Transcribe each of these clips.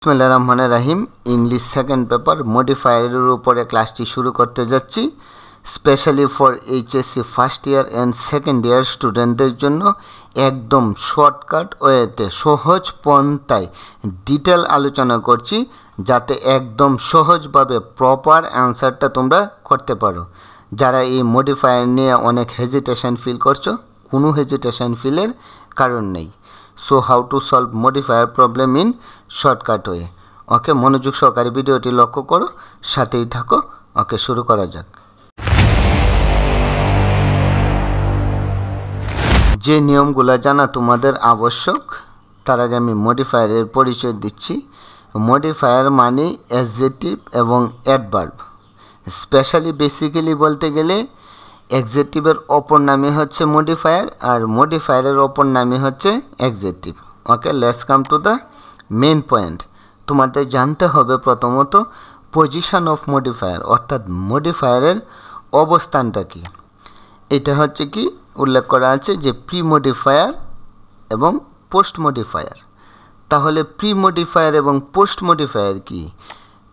বিসমিল্লাহির রহমানির রহিম English second paper মডিফায়ারের উপরে ক্লাসটি শুরু করতে যাচ্ছি। Specially for HSC first year and second year স্টুডেন্টদের জন্য একদম শর্টকাট ওয়েতে সহজ পন্থায় ডিটেল আলোচনা করছি, যাতে একদম সহজভাবে প্রপার অ্যান্সারটা তোমরা করতে পারো। যারা এই মডিফায়ার নিয়ে অনেক হেজিটেশন ফিল করছো, কোনো হেজিটেশন ফিলের কারণ নেই। So how to solve modifier problem in shortcut way. Okay, মনোযোগ সহকারে ভিডিওটি লক্ষ্য করো, সাথেই থাকো। ওকে, শুরু করা যাক। যে নিয়মগুলো জানা তোমাদের আবশ্যক, তার আগে আমি মডিফায়ারের পরিচয় দিচ্ছি। মডিফায়ার মানে অ্যাডজেক্টিভ এবং অ্যাডভার্ব। স্পেশালি বেসিক্যালি বলতে গেলে অ্যাডজেক্টিভের অপর নামই হচ্ছে মডিফায়ার, আর মডিফায়ারের অপর নামই হচ্ছে adjective. Okay, let's come to the main point. তোমাদের জানতে হবে প্রথমত পজিশন অফ মডিফায়ার, অর্থাৎ মডিফায়ারের অবস্থানটা কি। এটা হচ্ছে কি উল্লেখ করা আছে যে প্রি মডিফায়ার এবং পোস্ট মডিফায়ার। তাহলে প্রি মডিফায়ার এবং পোস্ট মডিফায়ার কি?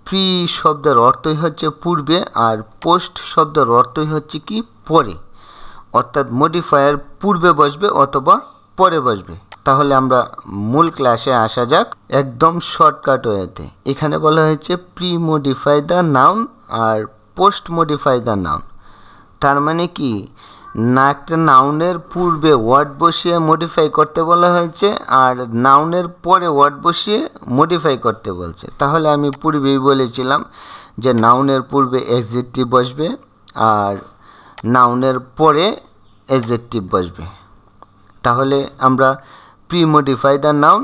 প্রি শব্দের অর্থই হচ্ছে পূর্বে, আর পোস্ট শব্দের অর্থই হচ্ছে কি পরে, অর্থাৎ মডিফায়ার পূর্বে বসবে অথবা পরে বসবে। তাহলে আমরা মূল ক্লাসে আসা যাক একদম শর্টকাট ওয়েতে। এখানে বলা হয়েছে প্রি মডিফাই দ্য নাউন আর পোস্ট মডিফাই দ্য নাউন। তার মানে কি না, একটা নাউনের পূর্বে ওয়ার্ড বসিয়ে মডিফাই করতে বলা হয়েছে, আর নাউনের পরে ওয়ার্ড বসিয়ে মডিফাই করতে বলছে। তাহলে আমি পূর্বেই বলেছিলাম যে নাউনের পূর্বে অ্যাডজেক্টিভ বসবে আর নাউনের পরে অ্যাডজেক্টিভ বসবে। তাহলে আমরা প্রি মডিফাই দ্য নাউন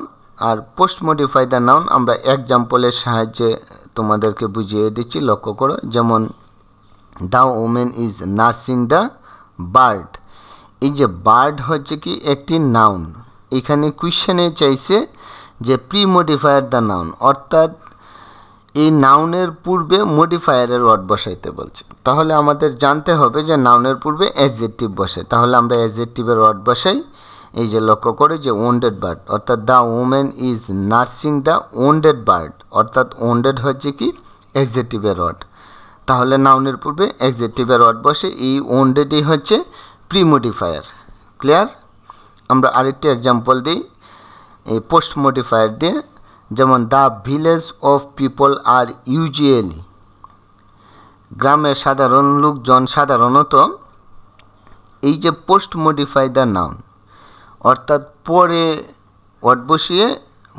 আর পোস্ট মডিফাই দ্য নাউন আমরা এক্সাম্পলের সাহায্যে তোমাদেরকে বুঝিয়ে দিচ্ছি। লক্ষ্য করো, যেমন the women is nursing the bird. এই যে বার্ড হচ্ছে কি একটি নাউন। এখানে কোয়েশ্চেনে চাইছে যে প্রি মডিফায়ার দ্য নাউন, অর্থাৎ এই নাউনের পূর্বে মডিফায়ারের ওয়ার্ড বসাইতে বলছে। তাহলে আমাদের জানতে হবে যে নাউনের পূর্বে অ্যাডজেক্টিভ বসে। তাহলে আমরা অ্যাডজেক্টিভের ওয়ার্ড বসাই। এই যে লক্ষ্য করে যে ওন্ডেড বার্ড, অর্থাৎ the women is nursing the wounded bird, অর্থাৎ ওন্ডেড হচ্ছে কি অ্যাডজেক্টিভের ওয়ার্ড। তাহলে নাউনের পূর্বে অ্যাডজেক্টিভের ওয়ার্ড বসে, এই ওন্ডেডই হচ্ছে প্রি মডিফায়ার। ক্লিয়ার? আমরা আরেকটি এক্সাম্পল দিই এই পোস্ট মডিফায়ার দিয়ে, যেমন the village of people are usually. গ্রামের সাধারণ লোকজন সাধারণত, এই যে পোস্ট মডিফাই দ্য নাউন, অর্থাৎ পরে ওয়ার্ড বসিয়ে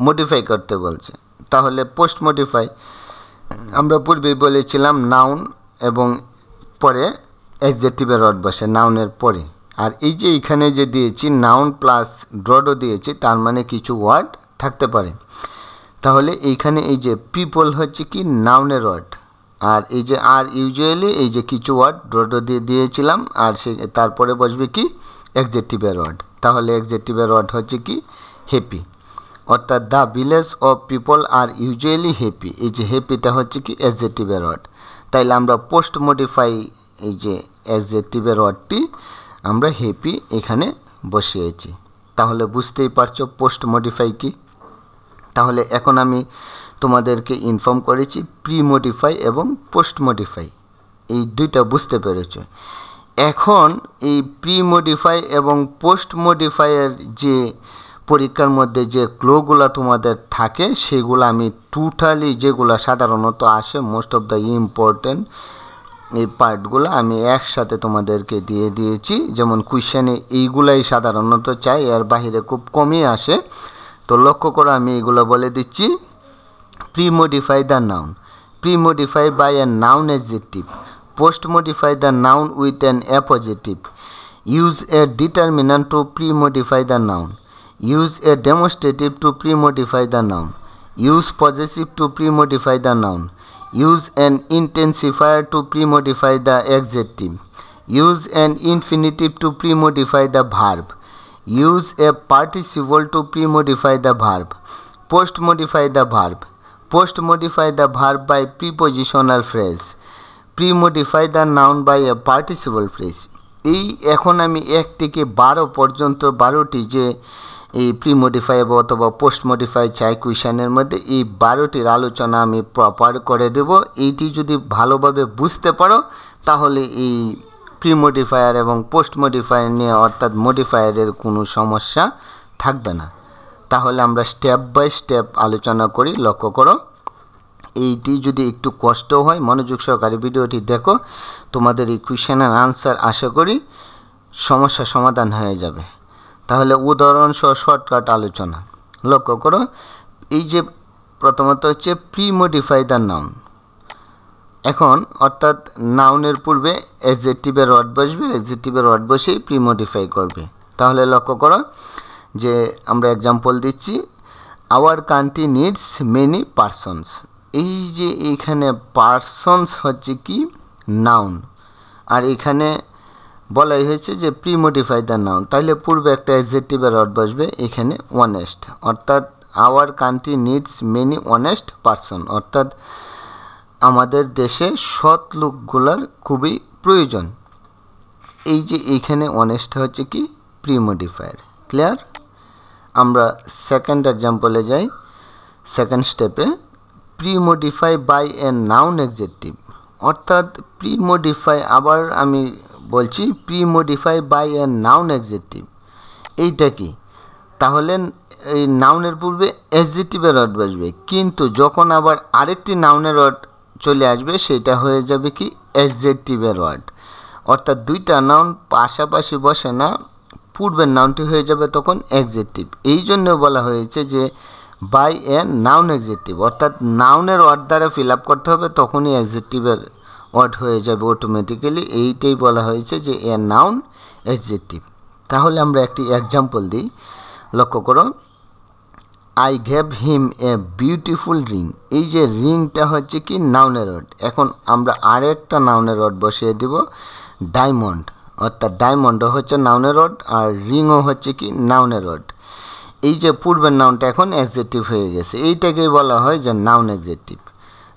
মডিফাই করতে বলছে। তাহলে পোস্ট মডিফাই আমরা পূর্বেই বলেছিলাম নাউন এবং পরে অ্যাডজেক্টিভের ওয়ার্ড বসে নাউনের পরে। আর এই যে এখানে যে দিয়েছি নাউন প্লাস ড্রডও দিয়েছি, তার মানে কিছু ওয়ার্ড থাকতে পারে। তাহলে এইখানে এই যে পিপল হচ্ছে কি নাউনের ওয়ার্ড, আর এই যে আর ইউজুয়ালি এই যে কিছু ওয়ার্ড ড্রডও দিয়ে দিয়েছিলাম, আর তারপরে বসবে কি অ্যাডজেক্টিভের ওয়ার্ড। তাহলে অ্যাডজেক্টিভের ওয়ার্ড হচ্ছে কি হ্যাপি, অর্থাৎ the village of people are usually happy. এই যে হ্যাপিটা হচ্ছে কি অ্যাডজেক্টিভের ওয়ার্ড। তাইলে আমরা পোস্ট মডিফাই এই যে অ্যাডজেক্টিভের ওয়ার্ডটি আমরা হ্যাপি এখানে বসিয়েছি। তাহলে বুঝতেই পারছো পোস্ট মডিফাই কি। তাহলে এখন আমি তোমাদেরকে ইনফর্ম করেছি প্রি মডিফাই এবং পোস্ট মডিফাই, এই দুইটা বুঝতে পেরেছ। এখন এই প্রি মডিফাই এবং পোস্ট মডিফাইয়ের যে পরীক্ষার মধ্যে যে ক্লুগুলো তোমাদের থাকে, সেগুলো আমি টোটালি যেগুলো সাধারণত আসে মোস্ট অফ দ্য ইম্পর্টেন্ট এই পার্টগুলো আমি একসাথে তোমাদেরকে দিয়ে দিয়েছি। যেমন কোয়েশ্চেনে এইগুলাই সাধারণত চাই, এর বাহিরে খুব কমই আসে। তো লক্ষ্য করো, আমি এগুলো বলে দিচ্ছি। Pre modify the noun, pre modify by a noun adjective. Post modify the noun with an appositive. Use a determinant to pre modify the noun. Use a demonstrative to pre-modify the noun. Use possessive to pre-modify the noun. Use an intensifier to pre-modify the adjective. Use an infinitive to pre-modify the verb. Use a participle to pre-modify the verb. Post-modify the verb. Post-modify the verb by prepositional phrase. Pre-modify the noun by a participle phrase. এই এখন আমি 1 থেকে 12 পর্যন্ত 12টি যে এই pre modify অথবা post modify চাই কুয়েশনের মধ্যে এই 12টির আলোচনা আমি প্রপার করে দেব। এইটি যদি ভালোভাবে বুঝতে পারো তাহলে এই প্রি মডিফায়ার এবং পোস্ট মডিফায়ার নিয়ে অর্থাৎ মডিফায়ারের কোনো সমস্যা থাকবে না। তাহলে আমরা স্টেপ বাই স্টেপ আলোচনা করি। লক্ষ্য করো, এইটি যদি একটু কষ্ট হয় মনোযোগ সহকারে ভিডিওটি দেখো, তোমাদের এই কুয়েশনের আনসার আশা করি সমস্যা সমাধান হয়ে যাবে। তাহলে উদাহরণ সহ শর্টকাট আলোচনা। লক্ষ্য করো, এই যে প্রথমত হচ্ছে প্রি মডিফাই দ্য নাউন। এখন অর্থাৎ নাউনের পূর্বে অ্যাডজেক্টিভের ওয়ার্ড বসবে, অ্যাডজেক্টিভের ওয়ার্ড বসেই প্রি মডিফাই করবে। তাহলে লক্ষ্য করো যে আমরা এক্সাম্পল দিচ্ছি, our country needs many persons. এই যে এইখানে পারসনস হচ্ছে কি নাউন, আর এখানে বলাই হয়েছে যে প্রি মডিফাই দ্য নাউন, তাহলে পূর্বে একটা অ্যাডজেক্টিভের ওয়ার্ড বসবে, এখানে অনেস্ট, অর্থাৎ our country needs many honest person, অর্থাৎ আমাদের দেশে সৎ লোকগুলোর খুবই প্রয়োজন। এই যে এইখানে অনেস্ট হচ্ছে কি প্রি মডিফায়ার। ক্লিয়ার? আমরা সেকেন্ড এক্সাম্পলে যাই। সেকেন্ড স্টেপে pre modify by a noun adjective, অর্থাৎ প্রি মডিফাই, আবার আমি বলছি pre modify by a noun adjective. এইটা কি? তাহলে এই নাউনের পূর্বে অ্যাডজেক্টিভের ওয়ার্ড বসবে, কিন্তু যখন আবার আরেকটি নাউনের ওয়ার্ড চলে আসবে সেটা হয়ে যাবে কি অ্যাডজেক্টিভের ওয়ার্ড, অর্থাৎ দুইটা নাউন পাশাপাশি বসে না, পূর্বের নাউনটি হয়ে যাবে তখন অ্যাডজেক্টিভ। এই জন্য বলা হয়েছে যে বাই এ নাউন অ্যাডজেক্টিভ, অর্থাৎ নাউনের ওয়ার্ড দ্বারা ফিল আপ করতে হবে, তখনই অ্যাডজেক্টিভের ওয়ার্ড হয়ে যাবে অটোমেটিক্যালি। এইটাই বলা হয়েছে যে এ নাউন অ্যাডজেক্টিভ। তাহলে আমরা একটি এক্সাম্পল দিই। লক্ষ্য করো, I gave him a beautiful ring. এই যে রিংটা হচ্ছে কি নাউনের ওয়ার্ড। এখন আমরা আরেকটা নাউনের ওয়ার্ড বসিয়ে দিব, ডায়মন্ড, অর্থাৎ ডায়মন্ডও হচ্ছে নাউনের ওয়ার্ড আর রিংও হচ্ছে কি নাউনের ওয়ার্ড। এই যে পূর্বের নাউনটা এখন অ্যাডজেক্টিভ হয়ে গেছে, এইটাকেই বলা হয় যে নাউন অ্যাডজেক্টিভ।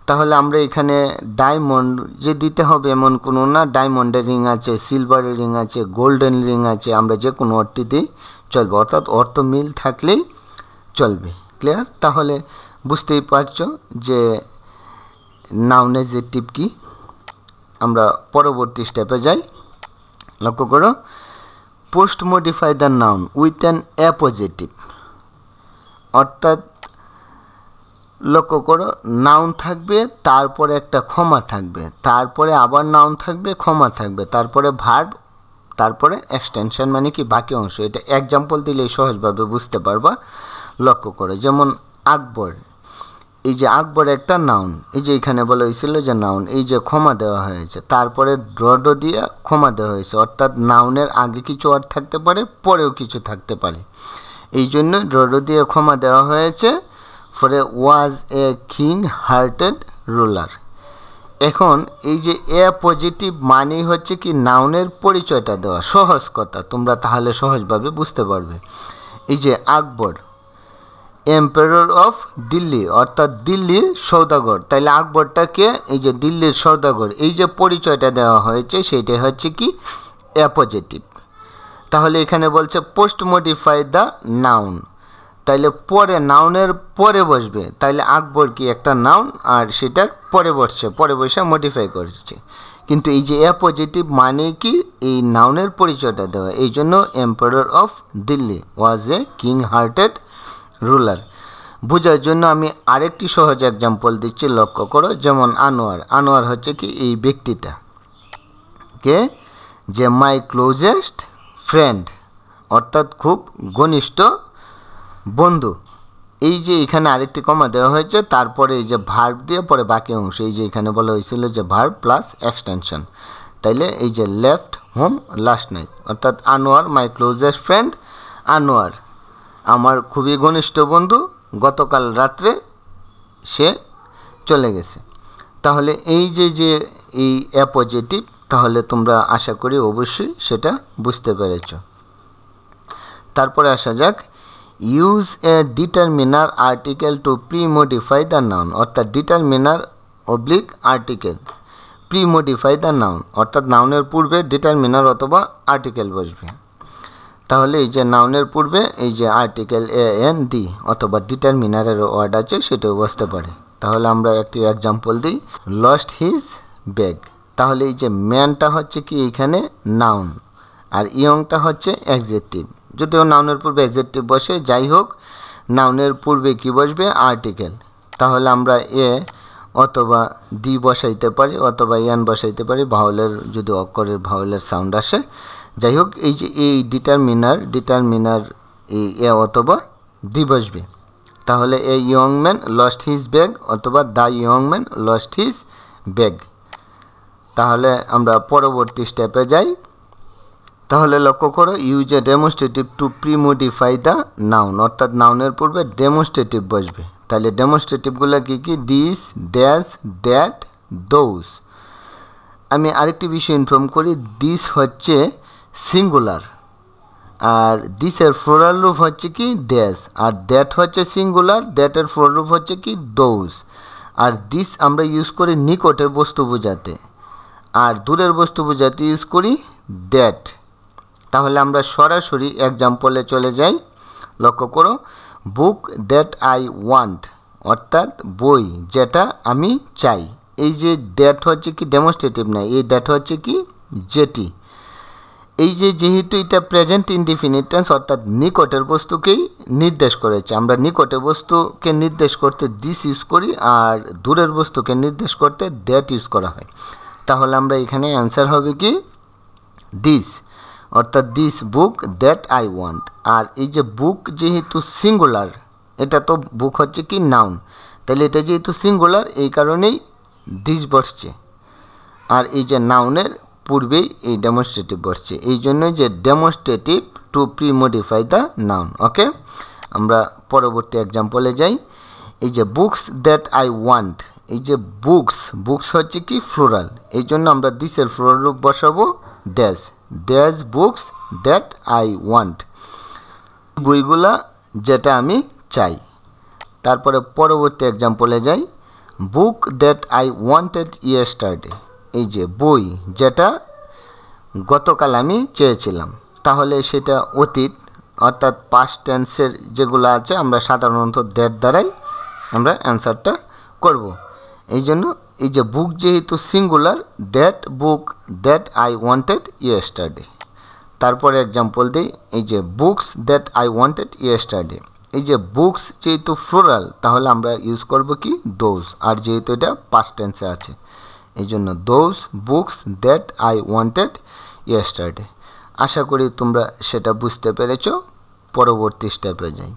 তাহলে আমরা এখানে ডায়মন্ড যে দিতে হবে এমন কোনো না, ডায়মন্ডের রিং আছে, সিলভারের রিং আছে, গোল্ডেন রিং আছে, আমরা যে কোনো অর্থটি দিই চলবে, অর্থাৎ অর্থ মিল থাকলেই চলবে। ক্লিয়ার? তাহলে বুঝতেই পারছো যে নাউন অ্যাডজেক্টিভ কি। আমরা পরবর্তী স্টেপে যাই। লক্ষ্য করো, post modify the noun with an appositive, অর্থাৎ লক্ষ্য করো, নাউন থাকবে, তারপরে একটা ক্ষমা থাকবে, তারপরে আবার নাউন থাকবে, ক্ষমা থাকবে, তারপরে ভার্ব, তারপরে এক্সটেনশন মানে কি বাকি অংশ। এটা এক্সাম্পল দিলেই সহজভাবে বুঝতে পারবা। লক্ষ্য করো, যেমন আকবর, এই যে আকবর একটা নাউন, এই যে এখানে বলা হয়েছিল যে নাউন, এই যে ক্ষমা দেওয়া হয়েছে, তারপরে ড্রড দিয়ে ক্ষমা দেওয়া হয়েছে, অর্থাৎ নাউনের আগে কিছু ওয়ার্ড থাকতে পারে, পরেও কিছু থাকতে পারে, এই জন্য ড্রড দিয়ে ক্ষমা দেওয়া হয়েছে। ফরে ওয়াজ এ কিং হার্টেড রুলার। এখন এই যে এ পজিটিভ মানেই হচ্ছে কি নাউনের পরিচয়টা দেওয়া, সহজ কথা, তোমরা তাহলে সহজভাবে বুঝতে পারবে। এই যে আকবর এম্পায়ার অফ দিল্লি, অর্থাৎ দিল্লির সৌদাগর, তাইলে আকবরটা কে? এই যে দিল্লির সৌদাগর, এই যে পরিচয়টা দেওয়া হয়েছে সেটাই হচ্ছে কি অ্যাপোজিটিভ। তাহলে এখানে বলছে পোস্ট মডিফাই দ্য নাউন, তাইলে পরে নাউনের পরে বসবে, তাইলে আকবর কি একটা নাউন আর সেটার পরে বসছে, পরে বসে মডিফাই করছে, কিন্তু এই যে অ্যাপোজিটিভ মানে কি এই নাউনের পরিচয়টা দেওয়া, এই জন্য empire of Delhi was a king hearted ruler. বোঝার জন্য আমি আরেকটি সহজ এক্সাম্পল দিচ্ছি। লক্ষ্য করো, যেমন আনোয়ার, আনোয়ার হচ্ছে কি এই ব্যক্তিটা কে, যে মাই ক্লোজেস্ট ফ্রেন্ড, অর্থাৎ খুব ঘনিষ্ঠ বন্ধু। এই যে এখানে আরেকটি কমা দেওয়া হয়েছে, তারপরে এই যে ভার্ব দিয়ে পরে বাকি অংশ, এই যে এখানে বলা হয়েছিল যে ভার্ব প্লাস এক্সটেনশন, তাইলে এই যে লেফট হোম লাস্ট নাইট, অর্থাৎ আনোয়ার মাই ক্লোজেস্ট ফ্রেন্ড, আনোয়ার আমার খুবই ঘনিষ্ঠ বন্ধু, গতকাল রাত্রে সে চলে গেছে। তাহলে এই যে এই অ্যাপোজিটিভ, তাহলে তোমরা আশা করি অবশ্যই সেটা বুঝতে পেরেছ। তারপরে আসা যাক, use a determiner article to pre modify the noun, অর্থাৎ determiner oblique article pre modify the noun, অর্থাৎ নাউনের পূর্বে ডিটারমিনার অথবা আর্টিকেল বসবে। তাহলে এই যে নাউনের পূর্বে এই যে আর্টিকেল এ এন দি অথবা ডিটারমিনারের ওয়ার্ড আছে সেটাও বসতে পারে। তাহলে আমরা একটি এক্সাম্পল দিই, লস্ট হিজ ব্যাগ। তাহলে এই যে ম্যানটা হচ্ছে কি এইখানে নাউন, আর ইয়ংটা হচ্ছে অ্যাডজেক্টিভ। যদিও নাউনের পূর্বে অ্যাডজেক্টিভ বসে, যাই হোক নাউনের পূর্বে কি বসবে, আর্টিকেল। তাহলে আমরা এ অথবা দি বসাইতে পারি অথবা এন বসাইতে পারি, ভাওয়েলের যদি অক্ষরের ভাওয়েলের সাউন্ড আসে। যাই হোক এই যে এই ডিটারমিনার এই এ অথবা দি বসবে। তাহলে a young man lost his bag অথবা the young man lost his bag. তাহলে আমরা পরবর্তী স্টেপে যাই। তাহলে লক্ষ্য করো, use a demonstrative to premodify the noun, অর্থাৎ নাউনের পূর্বে ডেমনস্ট্রেটিভ বসবে। তাহলে ডেমনস্ট্রেটিভগুলো কী কী, দিস, দ্যাস, দ্যাট, দোজ। আমি আরেকটি বিষয় ইনফর্ম করি, দিস হচ্ছে সিঙ্গুলার, আর দিসের ফ্লোরাল রূপ হচ্ছে কি দ্যাস, আর দ্যাট হচ্ছে সিঙ্গুলার, দ্যাটের ফ্লোরাল রূপ হচ্ছে কি দোজ। আর দিস আমরা ইউজ করি নিকটের বস্তু বোঝাতে, আর দূরের বস্তু বোঝাতে ইউজ করি দ্যাট। তাহলে আমরা সরাসরি এক্সাম্পলে চলে যাই। লক্ষ্য করো, বুক দ্যাট আই ওয়ান্ট, অর্থাৎ বই যেটা আমি চাই। এই যে দ্যাট হচ্ছে কি ডেমনস্ট্রেটিভ না, এই দ্যাট হচ্ছে কি যেটি। এই যে যেহেতু এটা প্রেজেন্ট ইনডিফিনিট টেন্স, অর্থাৎ নিকটের বস্তুকেই নির্দেশ করেছে। আমরা নিকটের বস্তুকে নির্দেশ করতে দিস ইউজ করি, আর দূরের বস্তুকে নির্দেশ করতে দ্যাট ইউজ করা হয়। তাহলে আমরা এখানে অ্যান্সার হবে কি দিস, অর্থাৎ this book that I want. আর এই যে বুক যেহেতু সিঙ্গুলার, এটা তো বুক হচ্ছে কি নাউন, তাহলে এটা যেহেতু সিঙ্গুলার এই কারণেই দিস বসছে। আর এই যে নাউনের পূর্বেই এই ডেমনস্ট্রেটিভ বসছে, এই জন্য যে demonstrative to premodify the noun. ওকে, আমরা পরবর্তী এক্সাম্পলে যাই। এই যে বুকস দ্যাট আই ওয়ান্ট, এই যে বুকস হচ্ছে কি ফ্লোরাল, এই জন্য আমরা দিসের ফ্লোরাল রূপ বসাবো dash, dash books that I want, বইগুলা যেটা আমি চাই। তারপরে পরবর্তী এক্সাম্পলে যাই, বুক দ্যাট আই ওয়ান্টেড ইয়েস্টারডে, এই যে বই যেটা গতকাল আমি চেয়েছিলাম। তাহলে সেটা অতীত, অর্থাৎ পাস্ট টেন্সের যেগুলো আছে আমরা সাধারণত দ্যাট দ্বারাই আমরা অ্যান্সারটা করব। এই জন্য এই যে বুক যেহেতু singular, that book that I wanted yesterday. তারপরে এক্সাম্পল দিই, এই যে books that I wanted yesterday, এই যে বুকস যেহেতু ফ্লোরাল তাহলে আমরা ইউজ করব কি দোজ, আর যেহেতু এটা পাস্ট টেন্সে আছে এই জন্য those books that I wanted yesterday. আশা করি তোমরা সেটা বুঝতে পেরেছ। পরবর্তী স্টেপে যাই,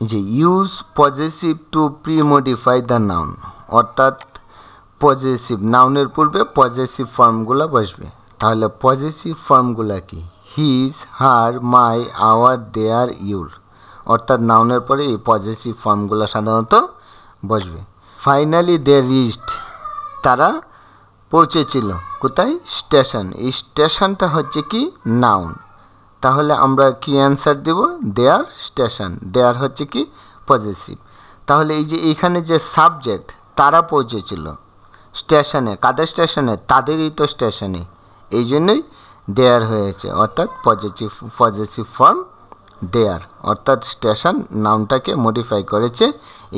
যে use possessive to premodify the noun, অর্থাৎ পজেসিভ নাউনের পূর্বে পজেসিভ ফর্মগুলো বসবে। তাহলে পজেসিভ ফর্মগুলো কি, his, her, my, our, their, your, অর্থাৎ নাউনের পরে এই পজেসিভ ফর্মগুলো সাধারণত বসবে। ফাইনালি দে রিচড, তারা পৌঁছেছিল কোথায়, স্টেশন। এই স্টেশনটা হচ্ছে কি নাউন, তাহলে আমরা কি অ্যান্সার দেব, দেয়ার স্টেশন, দেয়ার হচ্ছে কি পজেসিভ। তাহলে এই যে এখানে যে সাবজেক্ট, তারা পৌঁছেছিল স্টেশনে, কাদের স্টেশনে, তাদেরই তো স্টেশনে, এই জন্যই দেয়ার হয়েছে, অর্থাৎ পজেসিভ ফর্ম দেয়ার, অর্থাৎ স্টেশন নাউনটাকে মডিফাই করেছে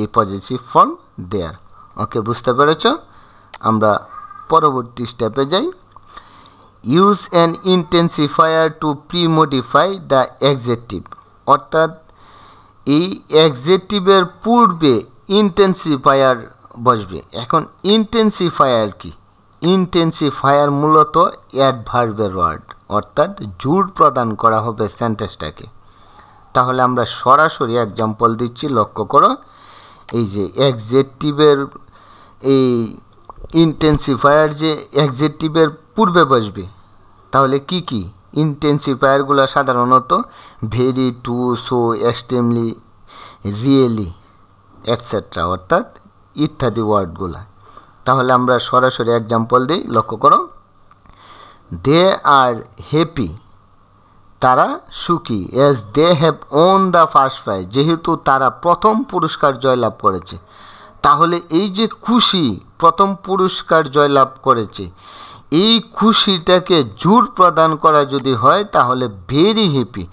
এই পজেসিভ ফর্ম দেয়ার। ওকে, বুঝতে পেরেছ? আমরা পরবর্তী স্টেপে যাই। Use an intensifier to premodify the adjective, অর্থাৎ এই অ্যাডজেক্টিভের পূর্বে ইন্টেন্সিফায়ার বসবে। এখন ইন্টেন্সিফায়ার কি, ইন্টেন্সিফায়ার মূলত অ্যাডভার্বের ওয়ার্ড, অর্থাৎ জোর প্রদান করা হবে সেন্টেন্সটাকে। তাহলে আমরা সরাসরি এক্সাম্পল দিচ্ছি, লক্ষ্য করো, এই যে অ্যাডজেক্টিভের এই ইন্টেন্সিফায়ার যে অ্যাডজেক্টিভের পূর্বে বসবে, তাহলে কি কি ইন্টেন্সিফায়ারগুলো সাধারণত very, too, so, extremely, really, etcetera, অর্থাৎ ইত্যাদি ওয়ার্ডগুলা। তাহলে আমরা সরাসরি এক্সাম্পল দিই, লক্ষ্য করো, দে আর হ্যাপি, তারা সুখী, as they have won the first prize, যেহেতু তারা প্রথম পুরস্কার জয়লাভ করেছে। তাহলে এই যে খুশি, প্রথম পুরস্কার জয়লাভ করেছে, এই খুশিটাকে জোর প্রদান করা যদি হয় তাহলে ভেরি হ্যাপি,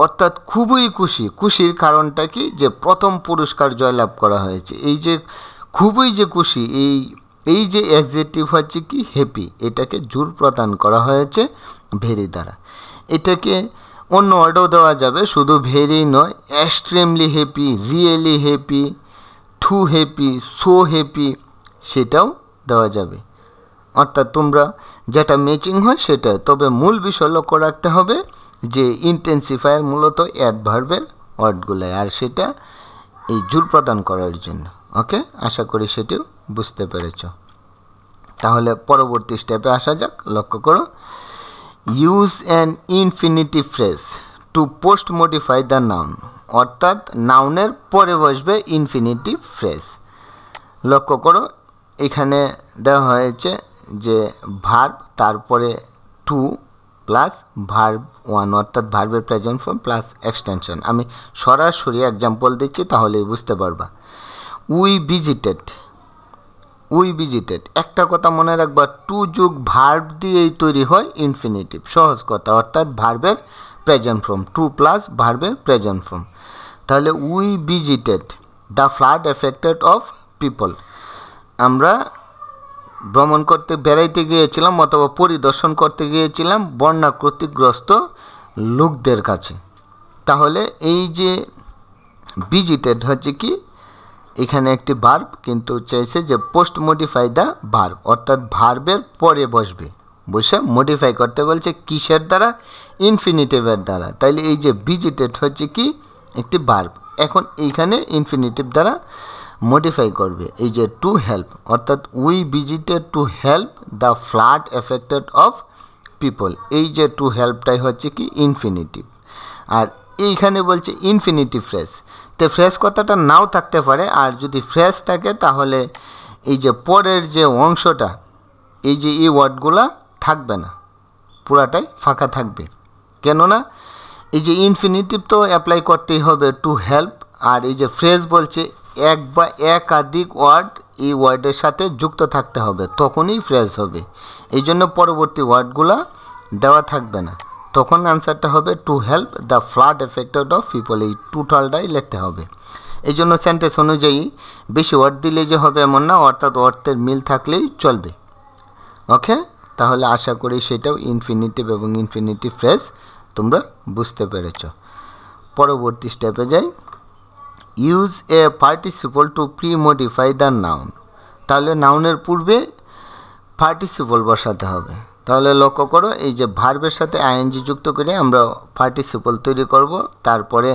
অর্থাৎ খুবই খুশি। খুশির কারণটা কি, যে প্রথম পুরস্কার জয়লাভ করা হয়েছে। এই যে খুবই যে খুশি, এই যে অ্যাডজেক্টিভ হচ্ছে কি হ্যাপি, এটাকে জোর প্রদান করা হয়েছে ভেরি দ্বারা। এটাকে অন্য ওয়ার্ডও দেওয়া যাবে, শুধু ভেরি নয়, extremely happy, really happy, two happy, so happy, সেটাও দেওয়া যাবে। অর্থাৎ তোমরা যেটা ম্যাচিং হয় সেটা। তবে মূল বিষয় লক্ষ্য রাখতে হবে যে ইন্টেন্সিফায়ার মূলত অ্যাডভার্বের ওয়ার্ডগুলো, আর সেটা এই জোর প্রদান করার জন্য। ওকে, আশা করি সেটিও বুঝতে পেরেছ। তাহলে পরবর্তী স্টেপে আসা যাক। লক্ষ্য করো, use an infinitive phrase to post modify the noun, অর্থাৎ নাউনের পরে বসবে ইনফিনিটিভ ফ্রেজ। লক্ষ্য করো, এখানে দেওয়া হয়েছে যে ভার্ব, তারপরে টু প্লাস ভার্ব ওয়ান, অর্থাৎ ভার্বের প্রেজেন্ট ফর্ম প্লাস এক্সটেনশন। আমি সরাসরি এক্সাম্পল দিচ্ছি, তাহলেই বুঝতে পারবা। উই ভিজিটেড, একটা কথা মনে রাখবা, টু যোগ ভার্ব দিয়েই তৈরি হয় ইনফিনিটিভ। সহজ কথা, অর্থাৎ ভার্বের প্রেজেন্ট ফর্ম, টু প্লাস ভার্বের প্রেজেন্ট ফর্ম। তাহলে we visited the flood affected of people, আমরা ভ্রমণ করতে বেড়াইতে গিয়েছিলাম অথবা পরিদর্শন করতে গিয়েছিলাম বন্যা ক্ষতিগ্রস্ত লোকদের কাছে। তাহলে এই যে ভিজিটেড হচ্ছে কি, এখানে একটি ভার্ব, কিন্তু চাইছে যে পোস্ট মডিফাই দ্য ভার্ব, অর্থাৎ ভার্বের পরে বসবে, বসে মডিফাই করতে বলছে কিসের দ্বারা, ইনফিনিটিভের দ্বারা। তাইলে এই যে ভিজিটেড হচ্ছে কি একটি ভার্ব, এখন এইখানে ইনফিনিটিভ দ্বারা মডিফাই করবে এই যে টু হেল্প, অর্থাৎ we visited to help the flood affected of people. এই যে টু হেল্পটাই হচ্ছে কি ইনফিনিটিভ। আর এইখানে বলছে ইনফিনিটিভ ফ্রেজ, তো ফ্রেজ কথাটা নাও থাকতে পারে, আর যদি ফ্রেজ থাকে তাহলে এই যে পরের যে অংশটা, এই যে এই ওয়ার্ডগুলা থাকবে না, পুরাটাই ফাঁকা থাকবে। কেননা এই যে ইনফিনিটিভ তো অ্যাপ্লাই করতেই হবে টু হেল্প, আর এই যে ফ্রেজ বলছে এক বা একাধিক ওয়ার্ড এই ওয়ার্ডের সাথে যুক্ত থাকতে হবে, তখনই ফ্রেজ হবে। এই জন্য পরবর্তী ওয়ার্ডগুলা দেওয়া থাকবে না, তখন অ্যান্সারটা হবে to help the flood affected of people, এই টোটালটাই লিখতে হবে। এই জন্য সেন্টেন্স অনুযায়ী বেশি ওয়ার্ড দিলে যে হবে এমন না, অর্থাৎ অর্থের মিল থাকলেই চলবে। ওকে, তাহলে আশা করি সেটাও ইনফিনিটিভ এবং ইনফিনিটিভ ফ্রেজ তোমরা বুঝতে পেরেছ। পরবর্তী স্টেপে যাই। Use a participle two pre modify the noun, তাহলে নাউনের পূর্বে পার্টিসিপল বসাতে হবে। তাহলে লক্ষ্য করো, এই যে ভার্বের সাথে আইএনজি যুক্ত করে আমরা পার্টিসিপল তৈরি করব। তারপরে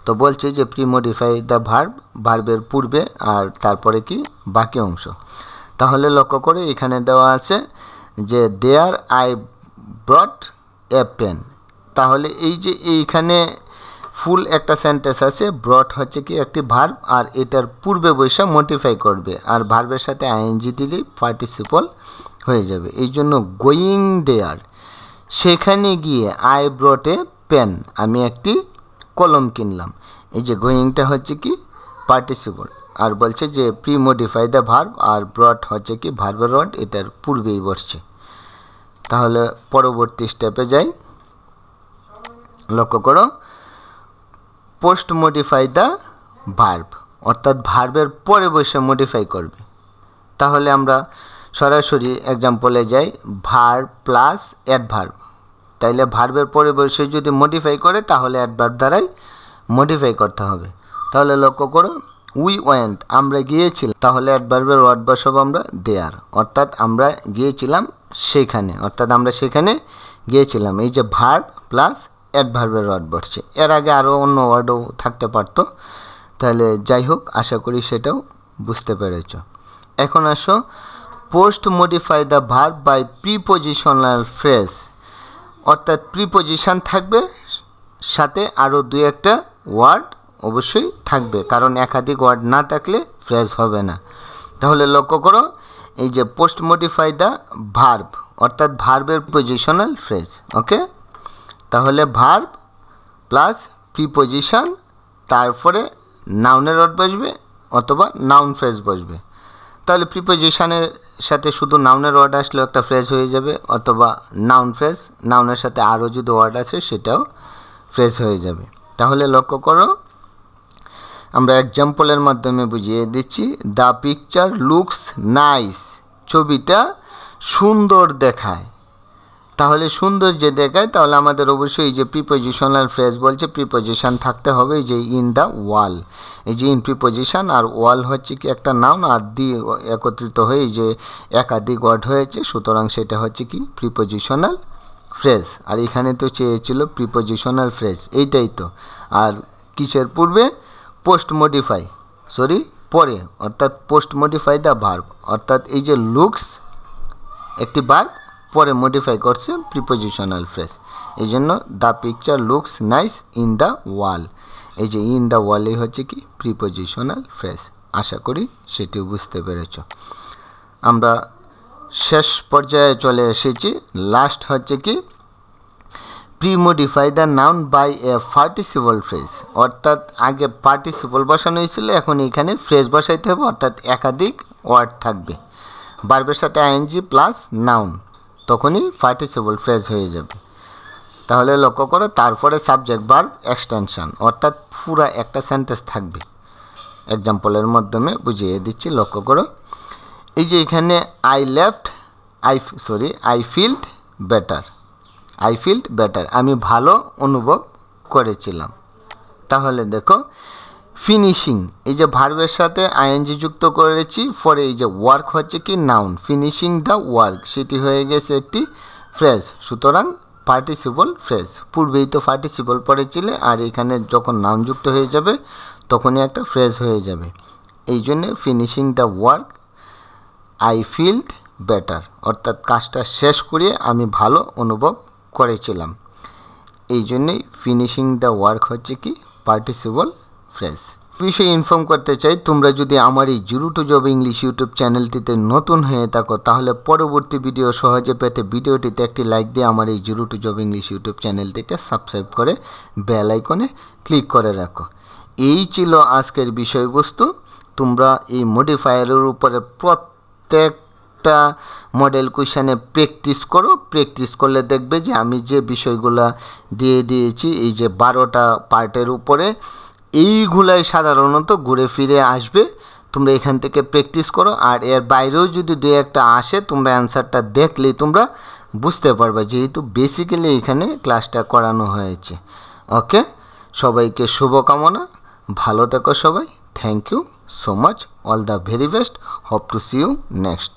তো বলছে যে প্রি মডিফাই দ্য ভার্ব, ভার্বের পূর্বে, আর তারপরে কি বাকি অংশ। তাহলে লক্ষ্য করে এখানে দেওয়া আছে যে there I brought a pen, তাহলে এই যে এইখানে ফুল একটা সেন্টেন্স আছে, ব্রট হচ্ছে কি একটি ভার্ব, আর এটার পূর্বে বসে মডিফাই করবে, আর ভার্বের সাথে আইএনজি দিলেই পার্টিসিপল হয়ে যাবে। এই জন্য গোয়িং দেয়ার, সেখানে গিয়ে আই ব্রট এ পেন, আমি একটি কলম কিনলাম। এই যে গোয়িংটা হচ্ছে কি পার্টিসিপল, আর বলছে যে প্রি মডিফাই দ্য ভার্ব, আর ব্রট হচ্ছে কি ভার্বের ওয়ার্ড, এটার পূর্বেই বসছে। তাহলে পরবর্তী স্টেপে যাই। লক্ষ্য করো, পোস্ট মডিফাই দ্য ভার্ব, অর্থাৎ ভার্বের পরে বসে মডিফাই করবে। তাহলে আমরা সরাসরি এক্সাম্পলে যাই, ভার্ব প্লাস অ্যাডভার্ব। তাইলে ভার্বের পরে বসে যদি মডিফাই করে তাহলে অ্যাডভার্ব দ্বারাই মডিফাই করতে হবে। তাহলে লক্ষ্য করো, উই ওয়েন্ট, আমরা গিয়েছিলাম, তাহলে অ্যাডভার্বের ওয়ার্ড বসাবো আমরা দেয়ার, অর্থাৎ আমরা গিয়েছিলাম সেখানে, অর্থাৎ আমরা সেখানে গিয়েছিলাম। এই যে ভার্ব প্লাস অ্যাডভার্বের ওয়ার্ড বসছে, এর আগে আরও অন্য ওয়ার্ডও থাকতে পারতো। তাহলে যাই হোক, আশা করি সেটাও বুঝতে পেরেছ। এখন আসো, post modify the verb by prepositional phrase, অর্থাৎ প্রিপোজিশন থাকবে, সাথে আরও দুই একটা ওয়ার্ড অবশ্যই থাকবে, কারণ একাধিক ওয়ার্ড না থাকলে ফ্রেজ হবে না। তাহলে লক্ষ্য করো, এই যে পোস্ট মডিফাই দ্য ভার্ব, অর্থাৎ ভার্বের পজিশনাল ফ্রেজ। ওকে, তাহলে ভার্ব প্লাস প্রিপোজিশন, তারপরে নাউনের ওয়ার্ড বসবে অথবা নাউন ফ্রেজ বসবে। তাহলে প্রিপোজিশনের সাথে শুধু নাউনের ওয়ার্ড আসলেও একটা ফ্রেজ হয়ে যাবে, অথবা নাউন ফ্রেজ, নাউনের সাথে আরও যদি ওয়ার্ড আছে সেটাও ফ্রেজ হয়ে যাবে। তাহলে লক্ষ্য করো, আমরা এক্সাম্পলের মাধ্যমে বুঝিয়ে দিচ্ছি। দ্য পিকচার লুকস নাইস, ছবিটা সুন্দর দেখায়। তাহলে সুন্দর যে দেখায়, তাহলে আমাদের অবশ্যই এই যে প্রিপোজিশনাল ফ্রেজ বলছে, প্রিপোজিশন থাকতে হবে। এই যে ইন দ্য ওয়াল, এই যে ইন প্রিপোজিশন, আর ওয়াল হচ্ছে কি একটা নাউন, আর দি একত্রিত হয়ে এই যে একাধিক ওয়ার্ড হয়েছে, সুতরাং সেটা হচ্ছে কি প্রিপোজিশনাল ফ্রেজ। আর এখানে তো চেয়েছিল প্রিপোজিশনাল ফ্রেজ, এইটাই তো। আর কিসের পূর্বে? পোস্ট মডিফাই, সরি পরে, অর্থাৎ পোস্ট মডিফাই দ্য ভার্ব, অর্থাৎ এই যে লুকস একটি ভার্ব, পরে মডিফাই করছে প্রিপোজিশনাল ফ্রেজ। এই জন্য the picture looks nice in the wall, এই যে ইন দ্য ওয়ালই হচ্ছে কি প্রিপোজিশনাল ফ্রেজ। আশা করি সেটিও বুঝতে পেরেছ। আমরা শেষ পর্যায়ে চলে এসেছি। লাস্ট হচ্ছে কি premodify the noun by a participle phrase, অর্থাৎ আগে পার্টিসিপল বসানো হয়েছিল, এখন এখানে ফ্রেজ বসাইতে হবে, অর্থাৎ একাধিক ওয়ার্ড থাকবে। ভার্বের সাথে আইএনজি প্লাস নাউন, তখনই পার্টিসিপল ফ্রেজ হয়ে যাবে। তাহলে লক্ষ্য করো, তারপরে সাবজেক্ট ভার্ব এক্সটেনশন, অর্থাৎ পুরা একটা সেন্টেন্স থাকবে। এক্সাম্পলের মাধ্যমে বুঝিয়ে দিচ্ছি, লক্ষ্য করো। এই যে এখানে I felt better, I felt better, আমি ভালো অনুভব করেছিলাম। তাহলে দেখো ফিনিশিং, এই যে ভার্বের সাথে আইএনজি যুক্ত করেছি, পরে এই যে ওয়ার্ক হচ্ছে কি নাউন, ফিনিশিং দ্য ওয়ার্ক, সেটি হয়ে গেছে একটি ফ্রেজ। সুতরাং পার্টিসিপল ফ্রেজ, পূর্বেই তো পার্টিসিপল পড়েছিলে, আর এখানে যখন নাউন যুক্ত হয়ে যাবে তখনই একটা ফ্রেজ হয়ে যাবে। এই জন্যে finishing the work I felt better, অর্থাৎ কাজটা শেষ করিয়ে আমি ভালো অনুভব করেছিলাম। এই জন্যেই ফিনিশিং দ্য ওয়ার্ক হচ্ছে কি পার্টিসিপল ফ্রেজ। বিষয়ে ইনফর্ম করতে চাই, তোমরা যদি আমার এই zero to job English YouTube চ্যানেলটিতে নতুন হয়ে থাকো, তাহলে পরবর্তী ভিডিও সহজে পেতে ভিডিওটিতে একটি লাইক দিয়ে আমার এই zero to job English YouTube চ্যানেলটিকে সাবস্ক্রাইব করে বেল আইকনে ক্লিক করে রাখো। এই ছিল আজকের বিষয়বস্তু। তোমরা এই মডিফায়ারের উপরে প্রত্যেকটা মডেল কোয়েশ্চেনে প্র্যাকটিস করো। প্র্যাকটিস করলে দেখবে যে আমি যে বিষয়গুলো দিয়ে দিয়েছি, এই যে 12টা পার্টের উপরে, এইগুলাই সাধারণত ঘুরে ফিরে আসবে। তোমরা এখান থেকে প্র্যাকটিস করো, আর এর বাইরেও যদি দু একটা আসে, তোমরা অ্যান্সারটা দেখলেই তোমরা বুঝতে পারবে, যেহেতু বেসিক্যালি এখানে ক্লাসটা করানো হয়েছে। ওকে, সবাইকে শুভকামনা, ভালো থেকো সবাই। Thank you so much, all the very best, hope to see you next.